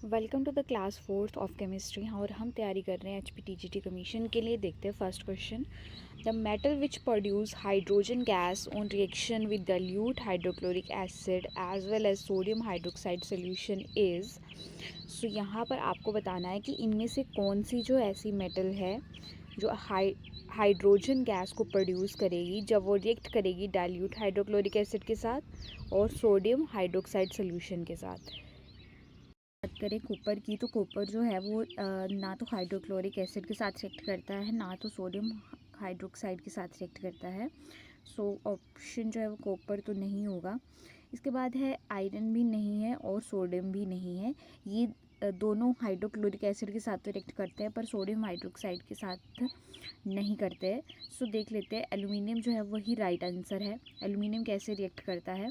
Welcome to the class fourth of chemistry. और हम तैयारी कर रहे हैं HPTGT कमीशन के लिए। देखते हैं first question. The metal which produce hydrogen gas on reaction with dilute hydrochloric acid as well as sodium hydroxide solution is. So यहाँ पर आपको बताना है कि इनमें से कौन सी जो ऐसी मेटल है जो हाइड्रोजन गैस को प्रोड्यूस करेगी जब वो रिएक्ट करेगी डाइल्यूट हाइड्रोक्लोरिक एसिड के साथ और सोडियम हाइड्रोक्साइड सोल्यूशन के साथ। बात करें कॉपर की, तो कॉपर जो है वो ना तो हाइड्रोक्लोरिक एसिड के साथ रिएक्ट करता है, ना तो सोडियम हाइड्रोक्साइड के साथ रिएक्ट करता है। सो ऑप्शन जो है वो कॉपर तो नहीं होगा। इसके बाद है आयरन भी नहीं है और सोडियम भी नहीं है। ये दोनों हाइड्रोक्लोरिक एसिड के साथ तो रिएक्ट करते हैं पर सोडियम हाइड्रोक्साइड के साथ नहीं करते हैं। सो देख लेते हैं, एल्यूमिनियम जो है वही राइट आंसर है। एल्यूमिनियम कैसे रिएक्ट करता है?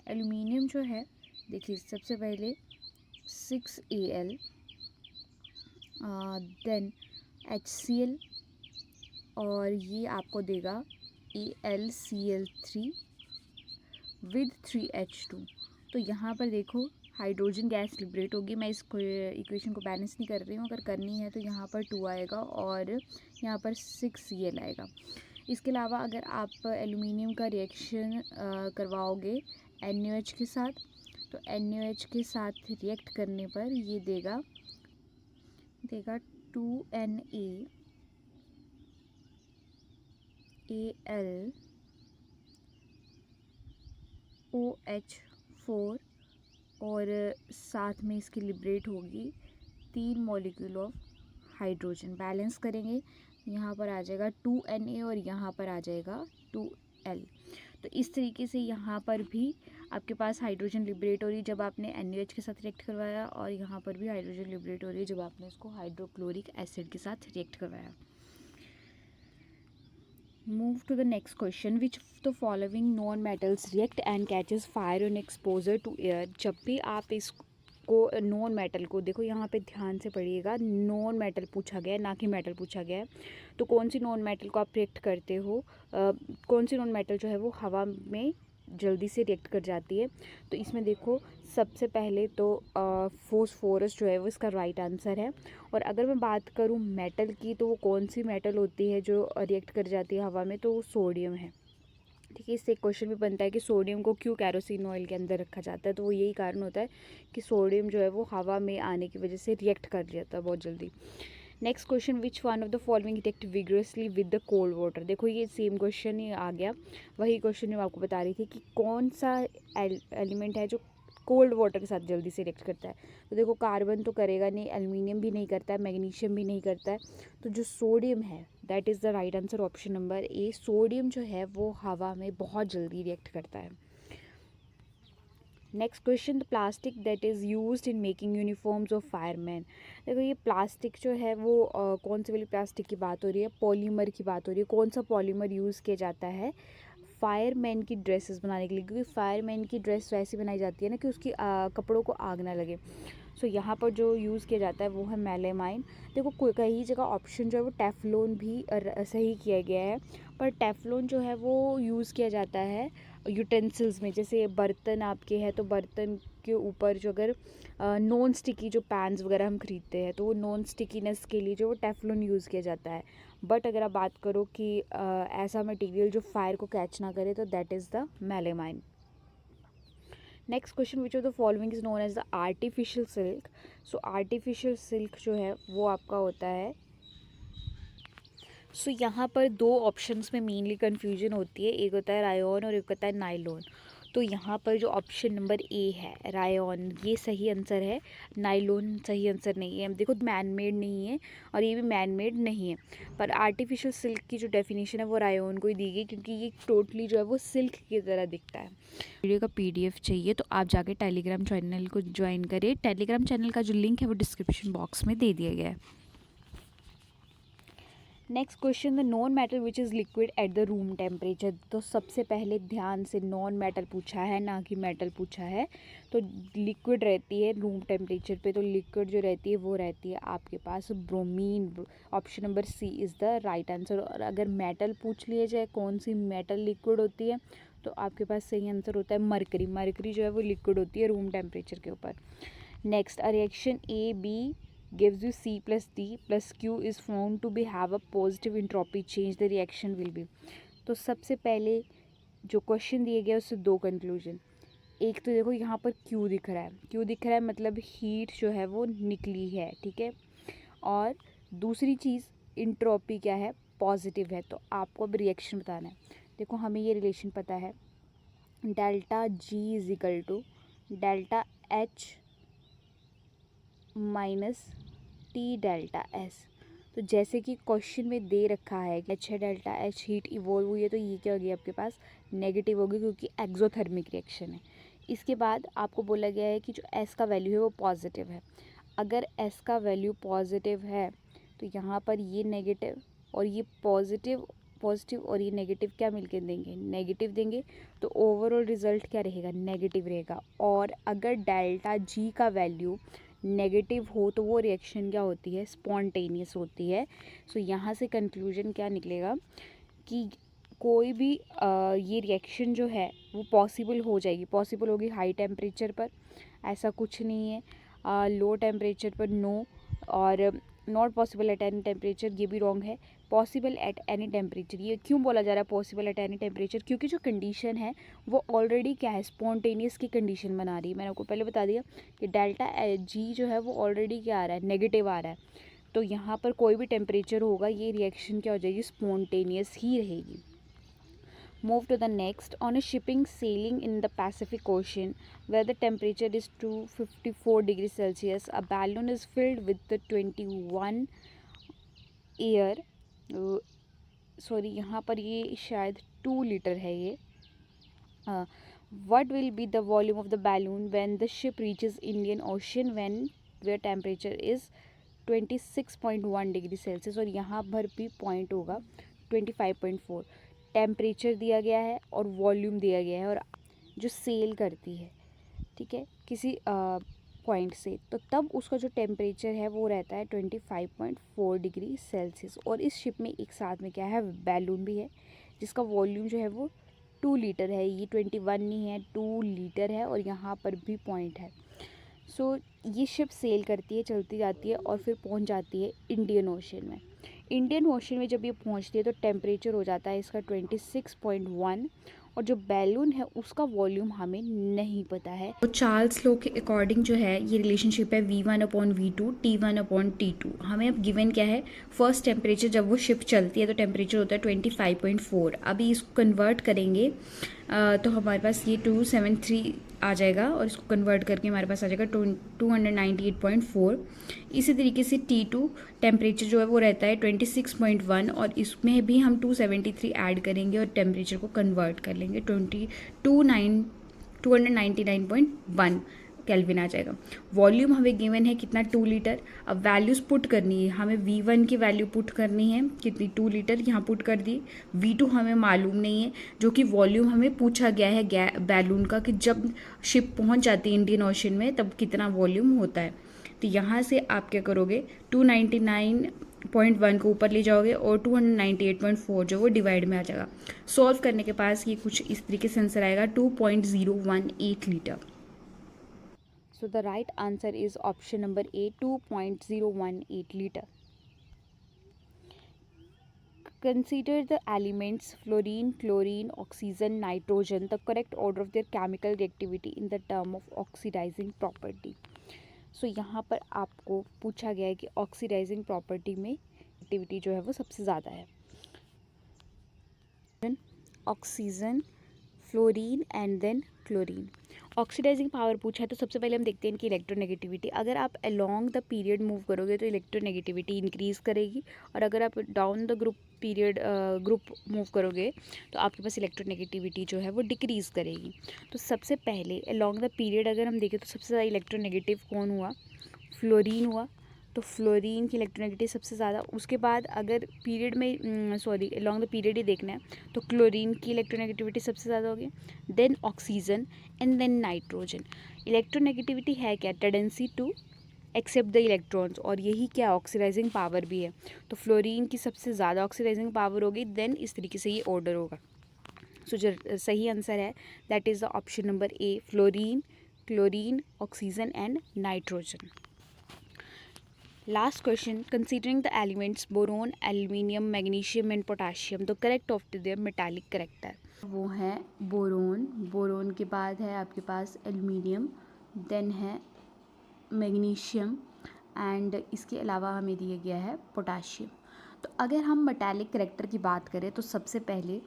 एल्यूमिनियम जो है, देखिए सबसे पहले 6Al, देन HCl और ये आपको देगा AlCl3 विद 3H2। तो यहाँ पर देखो हाइड्रोजन गैस लिबरेट होगी। मैं इस इक्वेशन को बैलेंस नहीं कर रही हूँ, अगर करनी है तो यहाँ पर 2 आएगा और यहाँ पर 6Cl आएगा। इसके अलावा अगर आप एल्यूमिनियम का रिएक्शन करवाओगे NaOH के साथ, तो NaOH के साथ रिएक्ट करने पर ये देगा 2Na AlOH4 और साथ में इसकी लिबरेट होगी 3 मॉलिक्यूल ऑफ हाइड्रोजन। बैलेंस करेंगे, यहाँ पर आ जाएगा 2Na और यहाँ पर आ जाएगा 2L। तो इस तरीके से यहाँ पर भी आपके पास हाइड्रोजन लिबरेट हो रही है जब आपने NaOH के साथ रिएक्ट करवाया, और यहाँ पर भी हाइड्रोजन लिबरेट हो रही है जब आपने इसको हाइड्रोक्लोरिक एसिड के साथ रिएक्ट करवाया। Move to the next question. Which of the following non metals react and catches fire on exposure to air. जब भी आप इसको नॉन मेटल को देखो, यहाँ पे ध्यान से पढ़िएगा, नॉन मेटल पूछा गया है ना कि मेटल पूछा गया है। तो कौन सी नॉन मेटल को आप रिएक्ट करते हो, कौन सी नॉन मेटल जो है वो हवा में जल्दी से रिएक्ट कर जाती है? तो इसमें देखो सबसे पहले तो फॉस्फोरस जो है वो इसका राइट आंसर है। और अगर मैं बात करूँ मेटल की, तो वो कौन सी मेटल होती है जो रिएक्ट कर जाती है हवा में? तो वो सोडियम है। ठीक है, इससे एक क्वेश्चन भी बनता है कि सोडियम को क्यों कैरोसिन ऑयल के अंदर रखा जाता है? तो वो यही कारण होता है कि सोडियम जो है वो हवा में आने की वजह से रिएक्ट कर जाता है बहुत जल्दी। Next question, which one of the following react vigorously with the cold water. देखो ये सेम क्वेश्चन ही आ गया, वही क्वेश्चन मैं आपको बता रही थी कि कौन सा एलिमेंट है जो कोल्ड वाटर के साथ जल्दी से रिएक्ट करता है। तो देखो कार्बन तो करेगा नहीं, एल्युमिनियम भी नहीं करता है, मैग्नीशियम भी नहीं करता है। तो जो सोडियम है that is the right answer, option number A. Sodium जो है वो हवा में बहुत जल्दी रिएक्ट करता है। Next question, the plastic that is used in making uniforms of fireman. देखो ये प्लास्टिक जो है वो कौन सी वाली प्लास्टिक की बात हो रही है? पॉलीमर की बात हो रही है। कौन सा पॉलीमर यूज़ किया जाता है फायरमैन की ड्रेसेस बनाने के लिए? क्योंकि फायरमैन की ड्रेस वैसी बनाई जाती है ना कि उसकी कपड़ों को आग ना लगे। सो यहाँ पर जो यूज़ किया जाता है वो है मेलामाइन। देखो कई जगह ऑप्शन जो है वो टेफ्लॉन भी सही किया गया है, पर टेफ्लॉन जो है वो यूज़ किया जाता है यूटेंसिल्स में। जैसे बर्तन आपके हैं तो बर्तन के ऊपर जो अगर नॉन स्टिकी जो पैन्स वगैरह हम खरीदते हैं तो वो नॉन स्टिकीनेस के लिए जो वो टेफ्लॉन यूज़ किया जाता है। बट अगर आप बात करो कि ऐसा मटेरियल जो फायर को कैच ना करे, तो that is the melamine. Next question, which of the following is known as the artificial silk. So artificial silk जो है वो आपका होता है, सो यहाँ पर दो ऑप्शंस में मेनली कन्फ्यूजन होती है, एक होता है रायन और एक होता है नाइलॉन। तो यहाँ पर जो ऑप्शन नंबर ए है रायन, ये सही आंसर है। नाइलॉन सही आंसर नहीं है। देखो मैन मेड नहीं है और ये भी मैन मेड नहीं है, पर आर्टिफिशियल सिल्क की जो डेफिनेशन है वो रायन को ही दी गई, क्योंकि ये टोटली जो है वो सिल्क की तरह दिखता है। वीडियो का PDF चाहिए तो आप जाके टेलीग्राम चैनल को ज्वाइन करिए। टेलीग्राम चैनल का जो लिंक है वो डिस्क्रिप्शन बॉक्स में दे दिया गया है। Next question, the non metal which is liquid at the room temperature. तो सबसे पहले ध्यान से नॉन मेटल पूछा है ना कि मेटल पूछा है। तो लिक्विड रहती है रूम टेम्परेचर पे, तो लिक्विड जो रहती है वो रहती है आपके पास bromine. Option number C is the right answer. और अगर मेटल पूछ लिया जाए कौन सी मेटल लिक्विड होती है, तो आपके पास सही आंसर होता है मरकरी। मरकरी जो है वो लिक्विड होती है रूम टेम्परेचर के ऊपर। Next, a reaction A B gives you C plus D plus Q is found to be have a positive entropy change, the reaction will be. तो सबसे पहले जो क्वेश्चन दिए गए उससे दो कंक्लूजन. एक तो देखो यहाँ पर Q दिख रहा है, Q दिख रहा है मतलब हीट जो है वो निकली है, ठीक है. और दूसरी चीज़ इंट्रोपी क्या है, पॉजिटिव है. तो आपको अब रिएक्शन बताना है. देखो हमें ये रिलेशन पता है, delta G is equal to delta H minus T delta S. तो जैसे कि क्वेश्चन में दे रखा है कि अच्छा डेल्टा एच हीट इवॉल्व हुई है, तो ये क्या होगी आपके पास, नेगेटिव होगी, क्योंकि एक्सोथर्मिक रिएक्शन है. इसके बाद आपको बोला गया है कि जो एस का वैल्यू है वो पॉजिटिव है. अगर एस का वैल्यू पॉजिटिव है तो यहाँ पर ये नेगेटिव और ये पॉजिटिव और ये नेगेटिव क्या मिलके देंगे, नेगेटिव देंगे. तो ओवरऑल रिजल्ट क्या रहेगा, नेगेटिव रहेगा. और अगर डेल्टा जी का वैल्यू नेगेटिव हो तो वो रिएक्शन क्या होती है, स्पॉन्टेनियस होती है. सो यहाँ से कंक्लूजन क्या निकलेगा कि कोई भी ये रिएक्शन जो है वो पॉसिबल हो जाएगी, पॉसिबल होगी हाई टेम्परेचर पर, ऐसा कुछ नहीं है. लो टेम्परेचर पर नो, और not possible at any temperature ये भी रॉन्ग है. पॉसिबल एट एनी टेम्परेचर, ये क्यों बोला जा रहा है पॉसिबल एट एनी टेम्परेचर, क्योंकि जो कंडीशन है वो ऑलरेडी क्या है, स्पॉन्टेनियस की कंडीशन बना रही है. मैंने आपको पहले बता दिया कि डेल्टा जी जो है वो ऑलरेडी क्या आ रहा है, नेगेटिव आ रहा है. तो यहाँ पर कोई भी टेम्परेचर होगा ये रिएक्शन क्या हो जाएगी, स्पॉन्टेनियस ही रहेगी. Move to the next. On a shipping sailing in the Pacific Ocean, where the temperature is 254 degrees Celsius, a balloon is filled with the 21 air. Sorry यहाँ पर ये शायद 2 लीटर है ये. What will be the volume of the balloon when the ship reaches Indian Ocean where temperature is 26.1 degree Celsius. और यहाँ पर भी पॉइंट होगा 25.4. टेम्परेचर दिया गया है और वॉल्यूम दिया गया है, और जो सेल करती है, ठीक है, किसी पॉइंट से, तो तब उसका जो टेम्परेचर है वो रहता है 25.4 डिग्री सेल्सियस. और इस शिप में एक साथ में क्या है, बैलून भी है, जिसका वॉल्यूम जो है वो 2 लीटर है. ये 21 नहीं है, 2 लीटर है, और यहाँ पर भी पॉइंट है. सो ये शिप सेल करती है, चलती जाती है, और फिर पहुँच जाती है इंडियन ओशन में. इंडियन ओशन में जब ये पहुँचती है तो टेम्परेचर हो जाता है इसका 26.1, और जो बैलून है उसका वॉल्यूम हमें नहीं पता है. तो चार्ल्स लॉ के अकॉर्डिंग जो है ये रिलेशनशिप है V1/V2 T1/T2. हमें अब गिवन क्या है, फर्स्ट टेम्परेचर जब वो शिप चलती है तो टेम्परेचर होता है 25.4. अभी इसको कन्वर्ट करेंगे तो हमारे पास ये 273 आ जाएगा, और इसको कन्वर्ट करके हमारे पास आ जाएगा 298.4. इसी तरीके से T2 टेम्परेचर जो है वो रहता है 26.1, और इसमें भी हम 273 ऐड करेंगे और टेम्परेचर को कन्वर्ट कर लेंगे 299.1 केल्विन आ जाएगा. वॉल्यूम हमें गिवन है कितना, 2 लीटर. अब वैल्यूज़ पुट करनी है हमें, V1 की वैल्यू पुट करनी है कितनी, 2 लीटर यहाँ पुट कर दी. V2 हमें मालूम नहीं है, जो कि वॉल्यूम हमें पूछा गया है बैलून का, कि जब शिप पहुँच जाती है इंडियन ओशन में तब कितना वॉल्यूम होता है. तो यहाँ से आप क्या करोगे, 299.1 को ऊपर ले जाओगे और 298.4 जो वो डिवाइड में आ जाएगा. सॉल्व करने के पास ये कुछ इस तरीके से आंसर आएगा, 2.018 litre. So the right answer is option number A, 2.018 liter. Consider the elements fluorine, chlorine, oxygen, nitrogen, the correct order of their chemical reactivity in the term of oxidizing property. So यहाँ पर आपको पूछा गया है कि oxidizing property में activity जो है वो सबसे ज़्यादा है. Oxygen, fluorine and then chlorine. Oxidising power पूछा है तो सबसे पहले हम देखते हैं इनकी इलेक्ट्रोनेगेटिविटी. अगर आप अलोंग द पीरियड मूव करोगे तो इलेक्ट्रोनेगेटिविटी इंक्रीज़ करेगी, और अगर आप डाउन द ग्रुप मूव करोगे तो आपके पास इलेक्ट्रोनेगेटिविटी जो है वो डिक्रीज़ करेगी. तो सबसे पहले अलोंग द पीरियड अगर हम देखें तो सबसे ज़्यादा इलेक्ट्रोनेगेटिव कौन हुआ, फ्लोरीन हुआ. तो फ्लोरीन की इलेक्ट्रोनेगेटिव सबसे ज़्यादा. उसके बाद अगर पीरियड में अलॉन्ग द पीरियड ही देखना है तो क्लोरीन की इलेक्ट्रोनेगेटिविटी सबसे ज़्यादा होगी, then oxygen and then nitrogen. Electronegativity है क्या, tendency to accept the electrons, और यही क्या ऑक्सीडाइजिंग पावर भी है. तो फ्लोरीन की सबसे ज़्यादा ऑक्सीडाइजिंग पावर होगी, देन इस तरीके से ये ऑर्डर होगा. सो जो सही आंसर है that is the option number A, fluorine, chlorine, oxygen and nitrogen. Last question, considering the elements boron, aluminium, magnesium and potassium, the correct of their metallic character. वो है बोरोन, बोरोन के बाद है आपके पास एल्यूमिनियम, देन है magnesium and इसके अलावा हमें दिया गया है पोटाशियम. तो अगर हम मेटालिक करैक्टर की बात करें तो सबसे पहले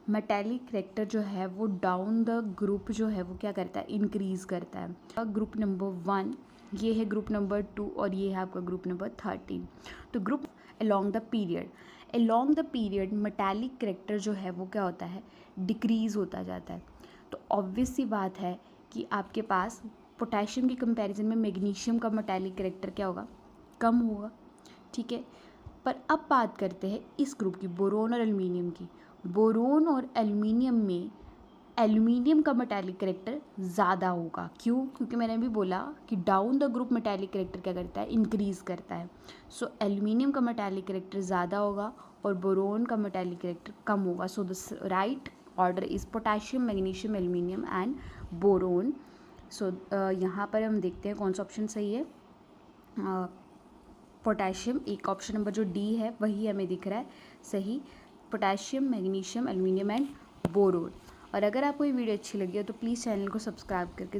मेटालिक करैक्टर जो है वो डाउन द ग्रुप जो है वो क्या करता है, इंक्रीज़ करता है. ग्रुप नंबर 1, ये है ग्रुप नंबर 2 और ये है आपका ग्रुप नंबर 13. तो group along the period metallic character जो है वो क्या होता है, डिक्रीज़ होता जाता है. तो ऑब्वियस सी बात है कि आपके पास पोटेशियम की कंपैरिजन में मैग्नीशियम का मेटालिक करैक्टर क्या होगा, कम होगा. ठीक है, पर अब बात करते हैं इस ग्रुप की, बोरोन और एल्यूमिनियम की. बोरोन और एल्यूमिनियम में एल्यूमिनियम का मेटालिक करैक्टर ज़्यादा होगा. क्यों? क्योंकि मैंने अभी बोला कि down the group metallic character क्या करता है, इंक्रीज़ करता है. सो एल्यूमिनियम का मेटालिक करैक्टर ज़्यादा होगा और बोरोन का मेटालिक करैक्टर कम होगा. So the right order is potassium, magnesium, aluminium and boron. So यहाँ पर हम देखते हैं कौन सा ऑप्शन सही है. पोटेशियम, एक ऑप्शन नंबर जो डी है वही हमें दिख रहा है सही. Potassium, magnesium, aluminium and boron. और अगर आपको ये वीडियो अच्छी लगी हो तो प्लीज़ चैनल को सब्सक्राइब करके